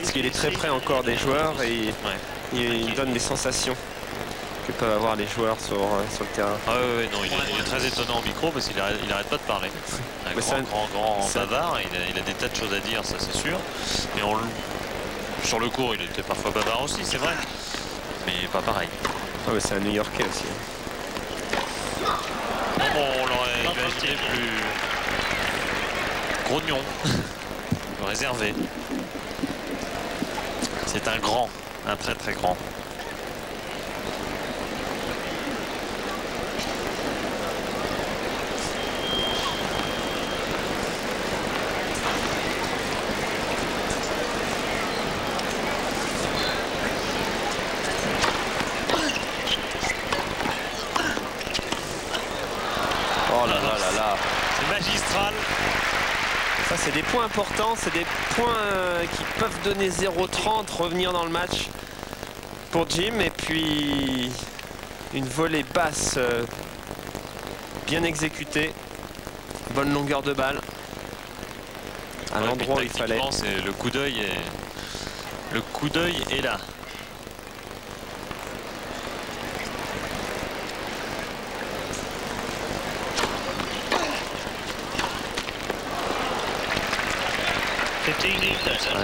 parce qu'il est très près encore des joueurs et il donne des sensations que peuvent avoir les joueurs sur le terrain. Ah oui, non, il est très étonnant au micro parce qu'il arrête pas de parler. Un grand bavard, il a des tas de choses à dire, ça c'est sûr. Et sur le court, il était parfois bavard aussi, c'est vrai. Mais pas pareil. Ah mais c'est un New-Yorkais aussi. Bon, on l'aurait imaginé plus grognon, plus réservé. C'est un grand, un très très grand. Magistral. Ça c'est des points importants, c'est des points qui peuvent donner 0,30, revenir dans le match pour Jim. Et puis une volée basse bien exécutée, bonne longueur de balle à l'endroit où il fallait. Le coup d'œil est là.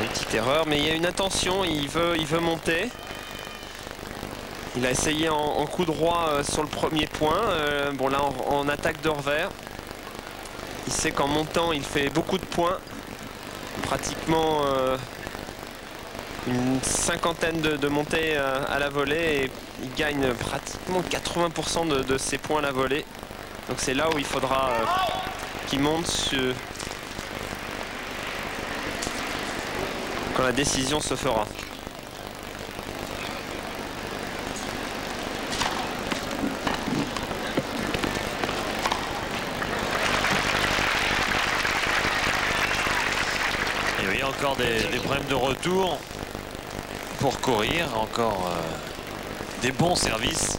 Une petite erreur, mais il y a une intention, il veut monter. Il a essayé en coup droit sur le premier point. Bon là en attaque de revers. Il sait qu'en montant il fait beaucoup de points. Pratiquement une cinquantaine de montées à la volée et il gagne pratiquement 80% de ses points à la volée. Donc c'est là où il faudra qu'il monte quand la décision se fera. Et oui, encore des problèmes de retour pour courir, encore des bons services.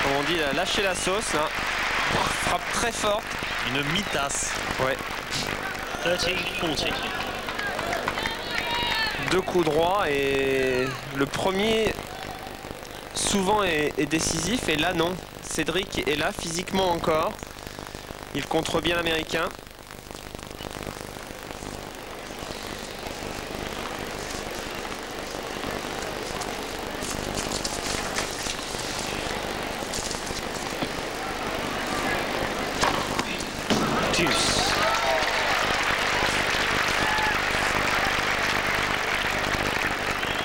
Comme on dit, il a lâché la sauce là. Frappe très forte. Une mi-tasse. Ouais. 13-40. Deux coups droits et le premier souvent est décisif et là non. Cédric est là physiquement encore. Il contre bien l'américain.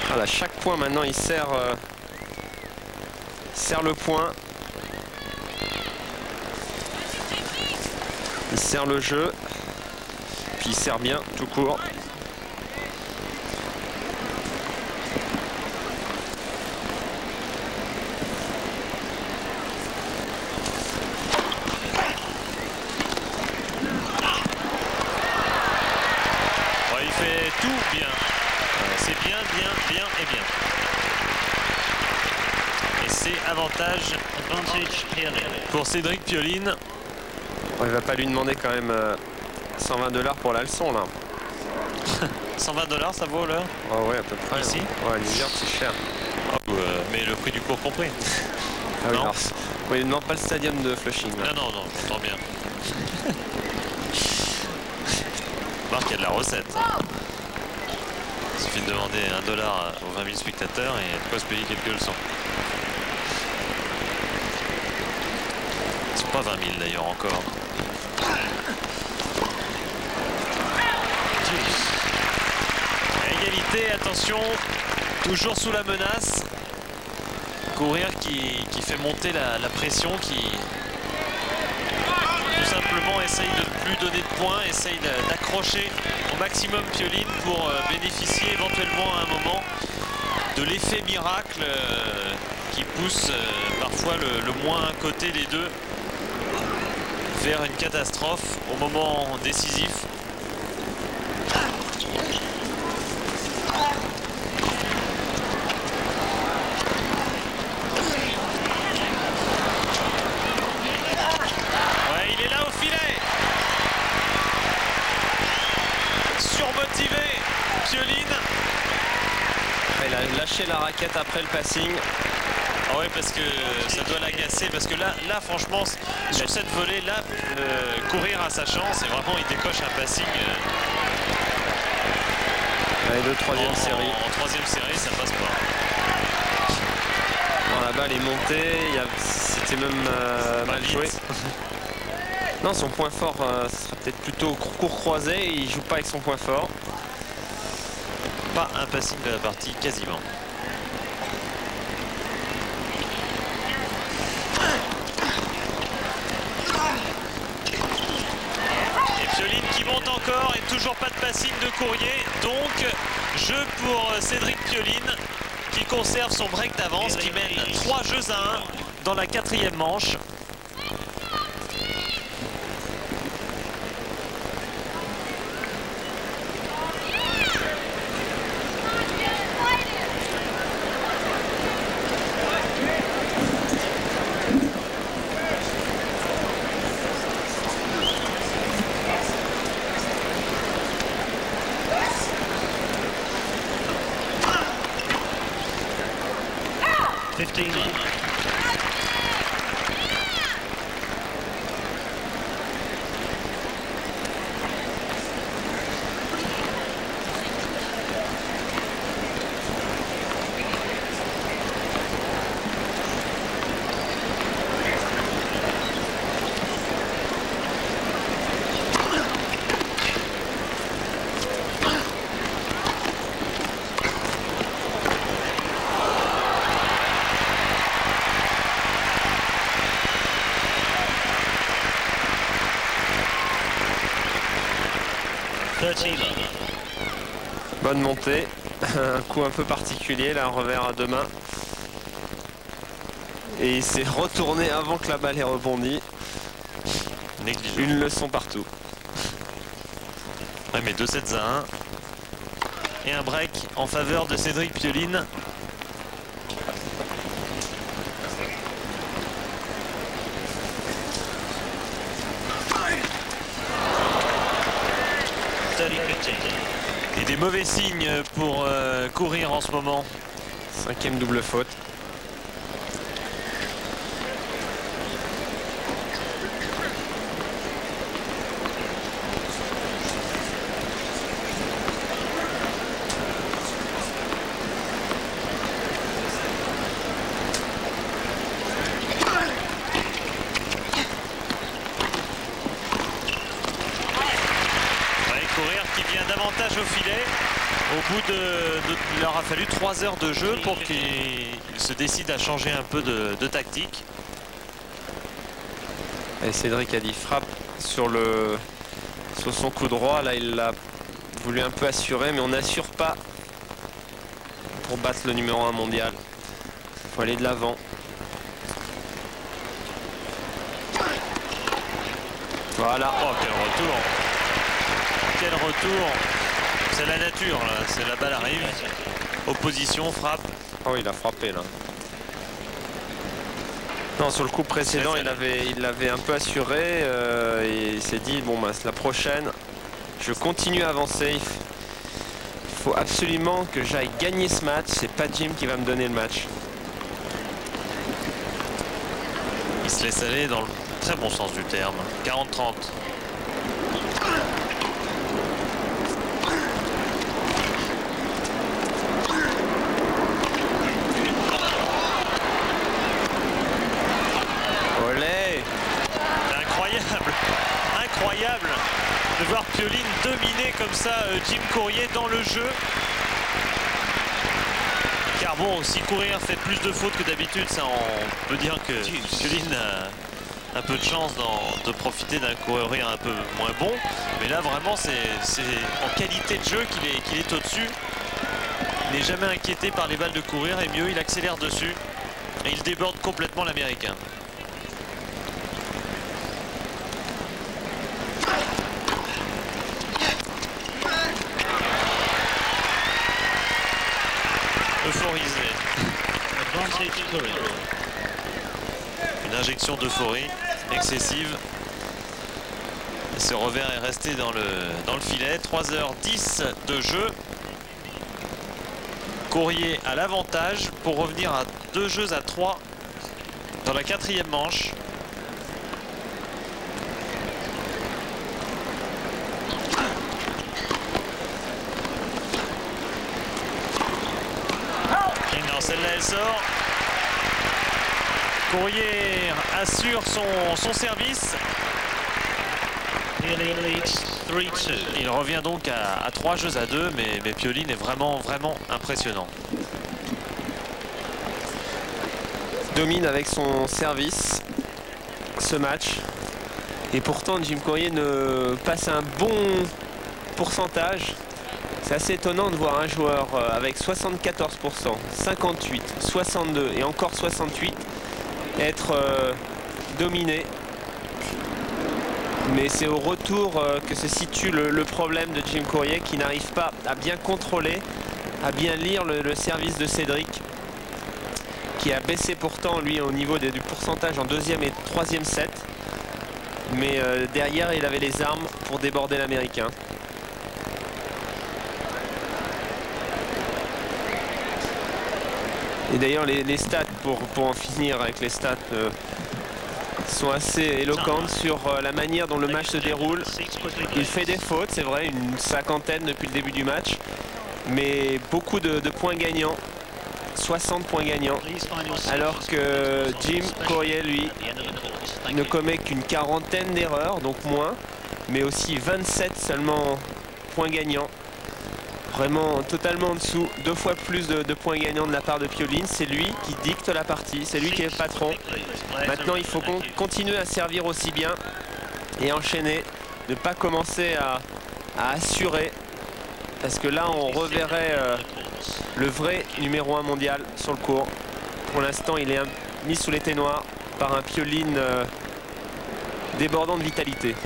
Voilà, chaque point maintenant il serre le point. Il serre le jeu. Puis il serre bien tout court. Il fait tout bien. C'est bien, bien, bien et bien. Et c'est avantage pour Cédric Pioline. Bon, il va pas lui demander quand même 120$ pour la leçon là. 120$, ça vaut l'heure? Oh ouais, à peu près. Ici ouais, New York c'est cher. Oh, mais le prix du cours compris. Ah oui, non. Oui, non, pas le stadium de Flushing. Là. Ah non, non, j'entends bien. Marc, il y a de la recette. Hein. Il suffit de demander $1 aux 20 000 spectateurs et de quoi se payer quelques leçons. Ils sont pas 20 000 d'ailleurs encore. À égalité, attention, toujours sous la menace. Courir qui fait monter la pression, qui tout simplement essaye de ne plus donner de points, essaye d'accrocher au maximum Pioline pour bénéficier éventuellement à un moment de l'effet miracle qui pousse parfois le moins côté des deux vers une catastrophe au moment décisif. Ouais, il est là au filet. Surmotivé, Pioline. Il a lâché la raquette après le passing. Ah ouais, parce que ça doit l'agacer, parce que là franchement sur cette volée là Courir à sa chance et vraiment il décoche un passing Allez, de troisième série. En troisième série ça passe pas. Bon, la balle est montée, c'était même mal joué. Non, son point fort ce sera peut-être plutôt court croisé, il joue pas avec son point fort. Pas un passing de la partie quasiment. Qui monte encore et toujours pas de passing de Courrier, donc jeu pour Cédric Pioline qui conserve son break d'avance, qui mène 3 jeux à 1 dans la 4e manche. Bonne montée, un coup un peu particulier, là, un revers à 2 mains. Et il s'est retourné avant que la balle ait rebondi. Négligent. Une leçon partout. Ouais, mais 2 sets à 1. Et un break en faveur de Cédric Pioline. Et des mauvais signes pour Courir en ce moment. 5e double faute. Davantage au filet. Au bout il leur a fallu 3 heures de jeu pour qu'il se décide à changer un peu de tactique. Et Cédric a dit frappe sur son coup droit. Là, il l'a voulu un peu assurer, mais on n'assure pas pour battre le numéro 1 mondial. Il faut aller de l'avant. Voilà. Oh, quel retour! Quel retour! C'est la nature là, c'est la balle arrive. Opposition, frappe. Oh, il a frappé là. Non, sur le coup précédent, il l'avait un peu assuré et il s'est dit bon bah la prochaine, je continue à avancer. Il faut absolument que j'aille gagner ce match. C'est pas Jim qui va me donner le match. Il se laisse aller dans le très bon sens du terme. 40-30. Incroyable de voir Pioline dominer comme ça Jim Courrier dans le jeu, car Alors bon, si courir fait plus de fautes que d'habitude, ça on peut dire que Piolín a un peu de chance de profiter d'un courir un peu moins bon. Mais là vraiment c'est en qualité de jeu qu'il est au-dessus. Il n'est jamais inquiété par les balles de courir et mieux il accélère dessus. Et il déborde complètement l'Américain. Euphorisé. Une injection d'euphorie excessive. Et ce revers est resté dans le filet. 3h10 de jeu. Courrier à l'avantage pour revenir à 2 jeux à 3 dans la 4e manche. Non, celle-là elle sort. Courrier assure son service. Il revient donc à 3 jeux à 2, mais Piolín est vraiment impressionnant. Domine avec son service ce match. Et pourtant Jim Courier ne passe un bon pourcentage. C'est assez étonnant de voir un joueur avec 74%, 58, 62 et encore 68 être dominé. Mais c'est au retour que se situe le problème de Jim Courier qui n'arrive pas à bien contrôler, à bien lire le service de Cédric, qui a baissé pourtant lui au niveau du pourcentage en 2e et 3e set. Mais derrière il avait les armes pour déborder l'Américain. Et d'ailleurs les stats, pour en finir avec les stats, sont assez éloquentes sur la manière dont le match se déroule. Il fait des fautes, c'est vrai, une 50aine depuis le début du match, mais beaucoup de points gagnants, 60 points gagnants, alors que Jim Courier, lui, ne commet qu'une 40aine d'erreurs, donc moins, mais aussi 27 seulement points gagnants. Vraiment totalement en dessous, 2 fois plus de points gagnants de la part de Piolín. C'est lui qui dicte la partie, c'est lui qui est le patron. Maintenant il faut continuer à servir aussi bien et enchaîner, ne pas commencer à assurer, parce que là on reverrait le vrai numéro 1 mondial sur le court. Pour l'instant il est mis sous les ténoirs par un Piolín débordant de vitalité.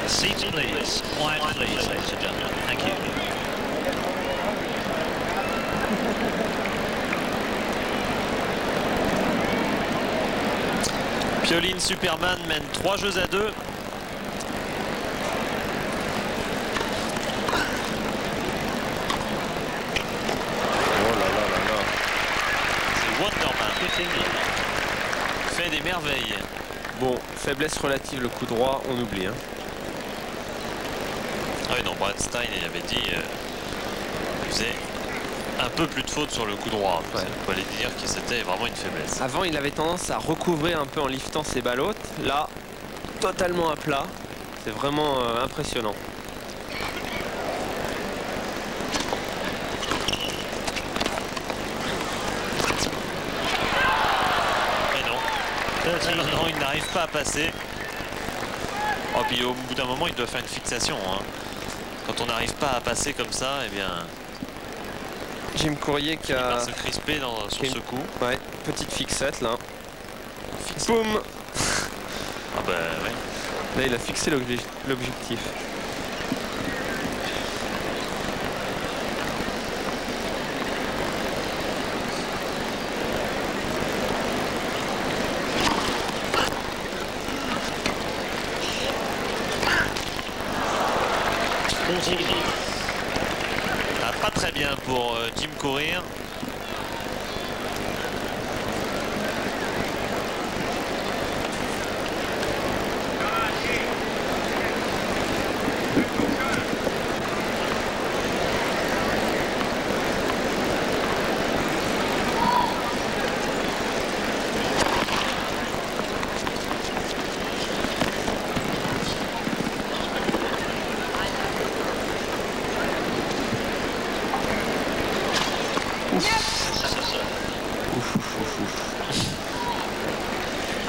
Seats, please. Quiet, please, ladies and gentlemen. Thank you. Piolín Superman mène 3 jeux à 2. Oh là là là là. C'est Wonderman. Fait des merveilles. Bon, faiblesse relative, le coup droit, on oublie. Hein. Ah oui, non, Brad Stein, il avait dit qu'il faisait un peu plus de fautes sur le coup droit. Ouais. Il fallait dire que c'était vraiment une faiblesse. Avant, il avait tendance à recouvrir un peu en liftant ses ballottes. Là, totalement à plat. C'est vraiment impressionnant. Non, il n'arrive pas à passer. Oh, puis au bout d'un moment, il doit faire une fixation. Hein. Quand on n'arrive pas à passer comme ça, eh bien... Jim Courier qui va se crisper sur ce coup. Ouais, petite fixette là. Boum. Ah bah ouais. Là, il a fixé l'objectif. Ah, pas très bien pour Jim Courier.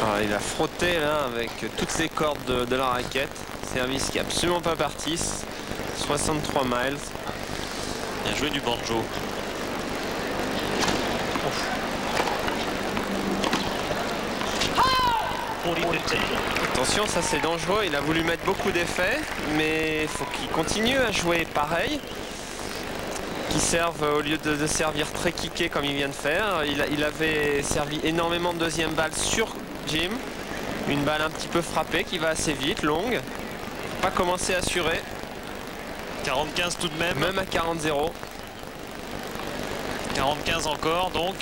Alors, il a frotté là avec toutes les cordes de la raquette. Service qui est absolument pas parti. 63 miles. Bien joué du banjo. Attention, ça c'est dangereux. Il a voulu mettre beaucoup d'effets, mais il faut qu'il continue à jouer pareil. Qu'il serve au lieu de servir très kické comme il vient de faire. Il avait servi énormément de deuxième balle sur Jim. Une balle un petit peu frappée qui va assez vite, longue. Pas commencer à assurer. 40-15 tout de même. Même à 40-0. 40-15 encore, donc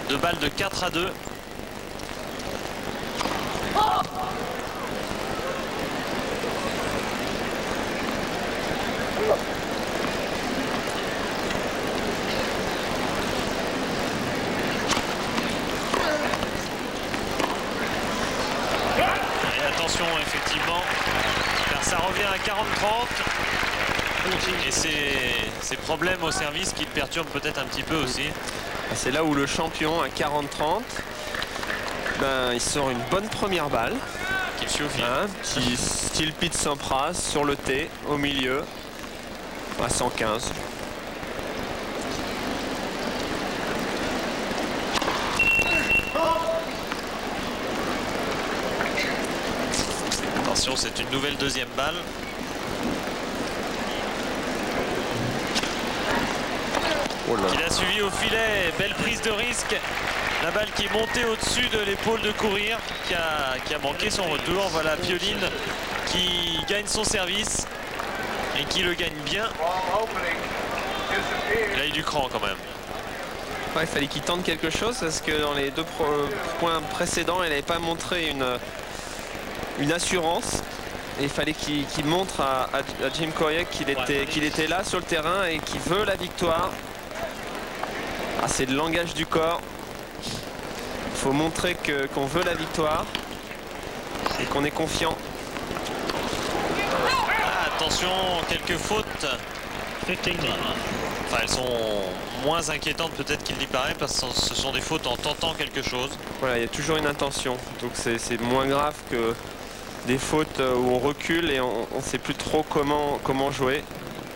2 balles de 4 à 2. Et attention, effectivement, car ça revient à 40-30. Et ces problèmes au service qui le perturbent peut-être un petit peu aussi. C'est là où le champion à 40-30, ben, il sort une bonne première balle. Qui suffit. Un petit style Pete Sampras sur le T, au milieu, à 115. Attention, c'est une nouvelle deuxième balle. Oh là. Il a suivi au filet, belle prise de risque. La balle qui est montée au-dessus de l'épaule de Courir, qui a manqué son retour. Voilà Pioline qui gagne son service et qui le gagne bien. Il a eu du cran quand même. Ouais, il fallait qu'il tente quelque chose parce que dans les deux points précédents, il n'avait pas montré une assurance. Et il fallait qu'il montre à Jim Courier qu'il était là sur le terrain et qu'il veut la victoire. Ah, c'est le langage du corps. Il faut montrer qu'on veut la victoire et qu'on est confiant. Ah, attention, quelques fautes. Enfin, elles sont moins inquiétantes peut-être qu'il n'y paraît parce que ce sont des fautes en tentant quelque chose. Voilà, il y a toujours une intention. Donc c'est moins grave que des fautes où on recule et on ne sait plus trop comment jouer.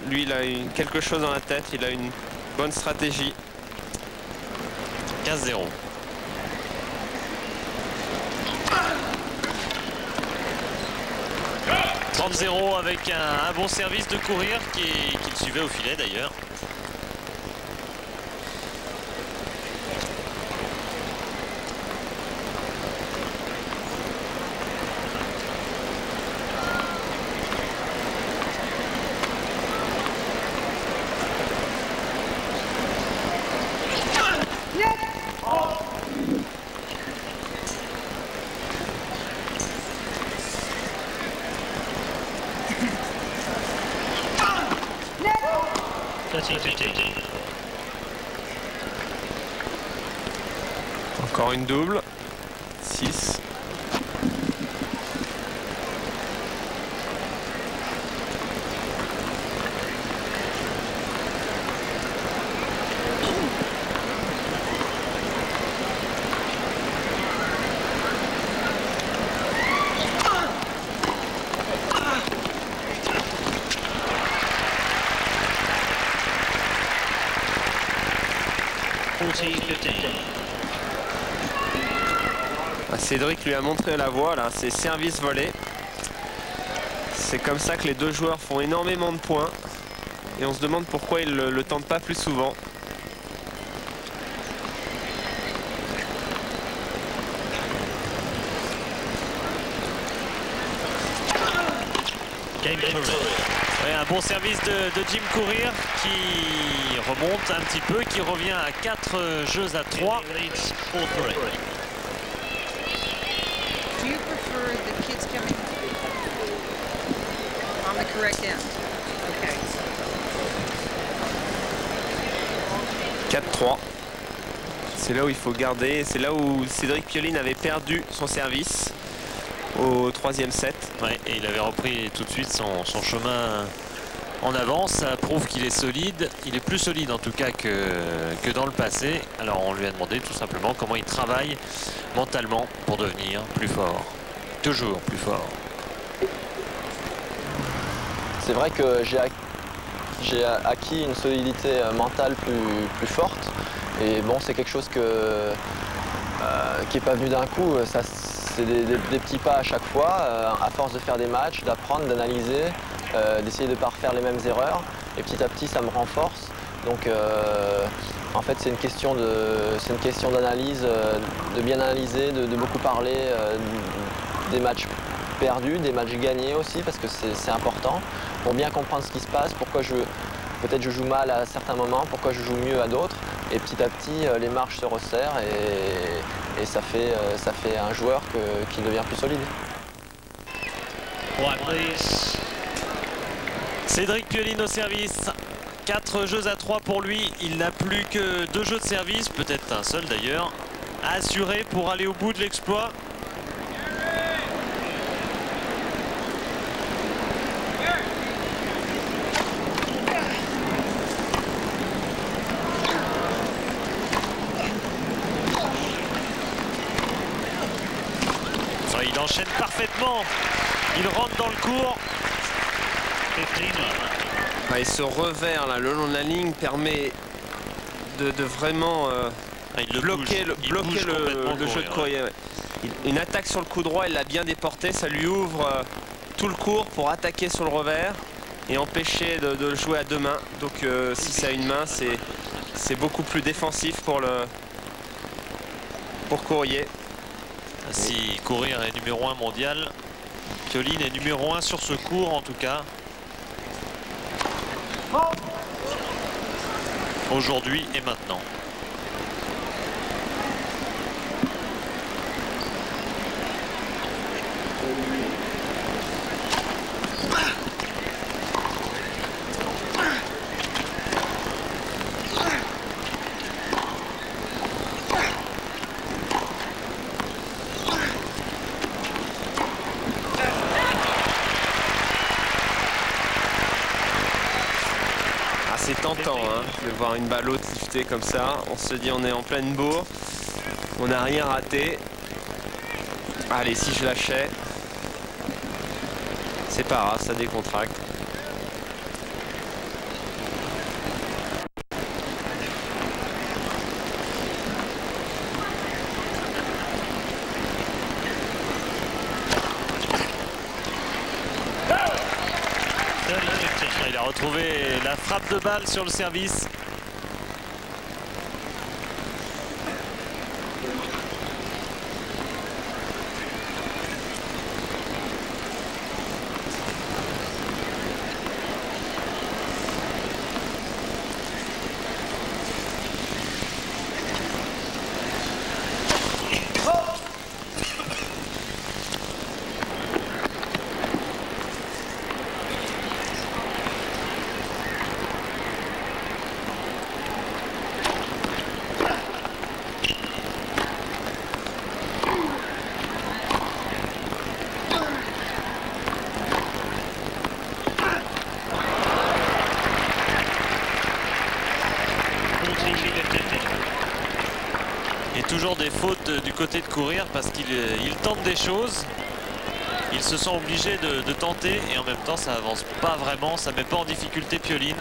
Lui, il a quelque chose dans la tête, il a une bonne stratégie. 15-0. « 30-0 avec un bon service de Courir qui le suivait au filet d'ailleurs. Encore une double. 6. Cédric lui a montré la voie, là, c'est service volé. C'est comme ça que les deux joueurs font énormément de points. Et on se demande pourquoi ils le tentent pas plus souvent. Ouais, un bon service de Jim Courir qui remonte un petit peu, qui revient à 4 jeux à 3. Do you prefer the kids coming on the correct end? Okay. 4-3. C'est là où il faut garder. C'est là où Cédric Pioline avait perdu son service au 3e set. Ouais, et il avait repris tout de suite son chemin en avance. Ça prouve qu'il est solide. Il est plus solide en tout cas que dans le passé. Alors on lui a demandé tout simplement comment il travaille mentalement pour devenir plus fort. Toujours plus fort. C'est vrai que j'ai acquis une solidité mentale plus forte. Et bon, c'est quelque chose qui n'est pas venu d'un coup. C'est des petits pas à chaque fois, à force de faire des matchs, d'apprendre, d'analyser, d'essayer de ne pas refaire les mêmes erreurs. Et petit à petit, ça me renforce. Donc, en fait, c'est une question d'analyse, de bien analyser, de beaucoup parler des matchs perdus, des matchs gagnés aussi, parce que c'est important, pour bien comprendre ce qui se passe, pourquoi peut-être je joue mal à certains moments, pourquoi je joue mieux à d'autres. Et petit à petit, les marges se resserrent et ça fait un joueur qui devient plus solide. Cédric Pioline au service. 4 jeux à 3 pour lui. Il n'a plus que 2 jeux de service, peut-être un seul d'ailleurs, à assurer pour aller au bout de l'exploit. Il enchaîne parfaitement. Il rentre dans le court. Et ce revers là, le long de la ligne permet de vraiment bloquer le jeu de Courrier. Une attaque sur le coup droit, il l'a bien déporté. Ça lui ouvre tout le court pour attaquer sur le revers et empêcher de le jouer à 2 mains. Donc si c'est à une main, c'est beaucoup plus défensif pour Courrier. Si Courir est numéro 1 mondial, Pioline est numéro 1 sur ce court en tout cas. Aujourd'hui et maintenant. C'est tentant de voir une balle haute liftée comme ça. On se dit on est en pleine bourre. On n'a rien raté. Allez, si je lâchais. C'est pas grave, ça décontracte. Il a retrouvé la frappe de balle sur le service. Et toujours des fautes du côté de Courir parce qu'il tente des choses. Ils se sont obligés de tenter et en même temps ça avance pas vraiment, ça met pas en difficulté Pioline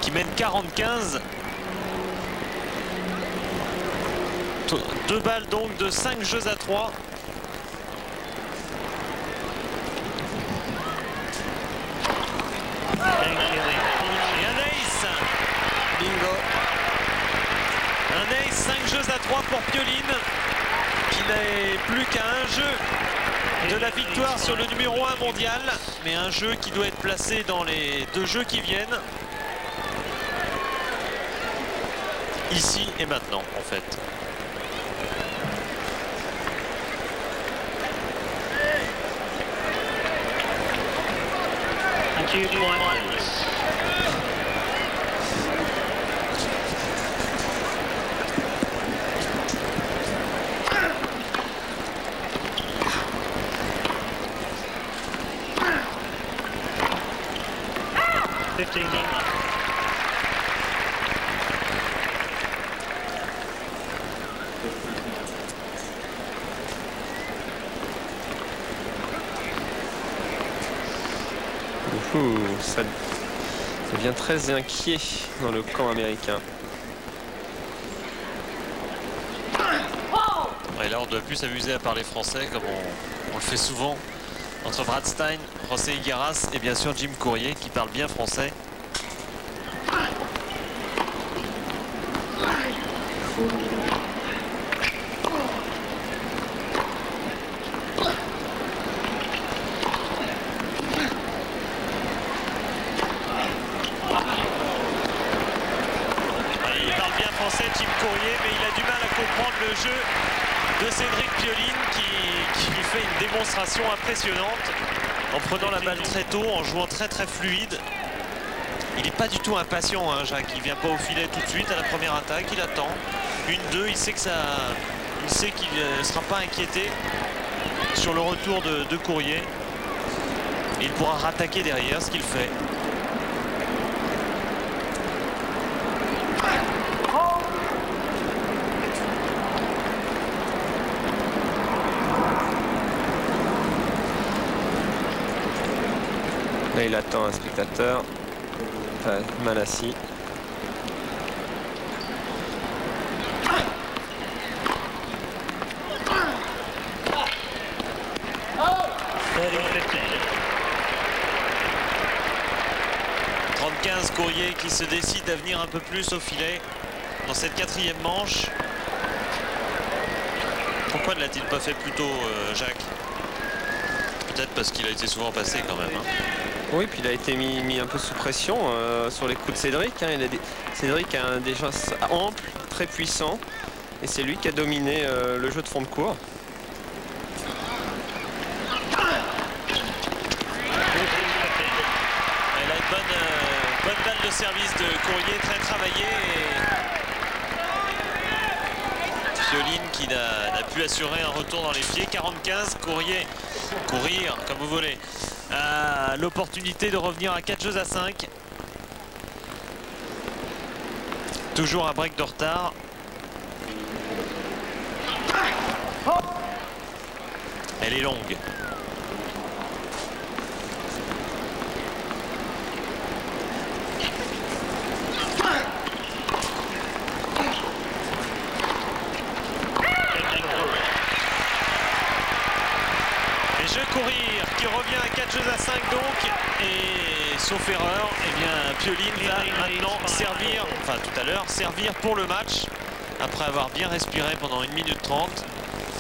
qui mène 40-15. 2 balles donc de 5 jeux à 3. Et un ace. Bingo. Un ace, 5 jeux à 3 pour Pioline, qui n'est plus qu'à un jeu de la victoire sur le numéro 1 mondial, mais un jeu qui doit être placé dans les 2 jeux qui viennent. Ici et maintenant, en fait. Thank you. Ça devient très inquiet dans le camp américain. Et là, on ne doit plus s'amuser à parler français comme on le fait souvent entre Brad Stein, José Higueras et bien sûr Jim Courier qui parle bien français. Il parle bien français, Jim Courier, mais il a du mal à comprendre le jeu de Cédric Pioline qui lui fait une démonstration impressionnante en prenant la balle très tôt, en jouant très fluide. Il n'est pas du tout impatient, hein, Jacques. Il ne vient pas au filet tout de suite à la première attaque, il attend. 1-2, il sait qu'il ne sera pas inquiété sur le retour de Courier. Il pourra rattaquer derrière, ce qu'il fait. Là, il attend un spectateur. Enfin, Manassi. Courier qui se décide à venir un peu plus au filet dans cette quatrième manche. Pourquoi ne l'a-t-il pas fait plus tôt, Jacques? Peut-être parce qu'il a été souvent passé quand même. Hein. Oui, puis il a été mis un peu sous pression sur les coups de Cédric. Hein. Cédric a un déjà ample, très puissant. Et c'est lui qui a dominé le jeu de fond de cours. Elle a une bonne balle de service de Courier, très travaillée. Pioline qui n'a pu assurer un retour dans les pieds. 45, Courier, courir comme vous voulez. L'opportunité de revenir à 4-5. Toujours un break de retard. Elle est longue. Courir qui revient à 4-5 donc, et sauf erreur, eh bien Pioline va maintenant servir, enfin tout à l'heure, servir pour le match après avoir bien respiré pendant 1 minute 30.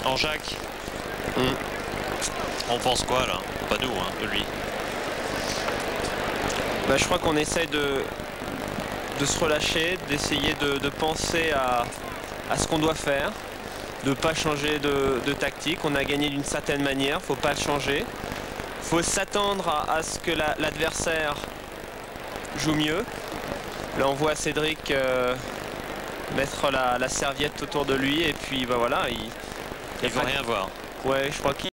En Jacques, on pense quoi là? Pas nous, hein, de lui. Bah, je crois qu'on essaye de se relâcher, d'essayer de penser à ce qu'on doit faire. De ne pas changer de tactique. On a gagné d'une certaine manière, faut pas changer. Faut s'attendre à ce que l'adversaire joue mieux. Là on voit Cédric mettre la serviette autour de lui et puis bah voilà, il veut rien voir. Ouais, je crois qu'il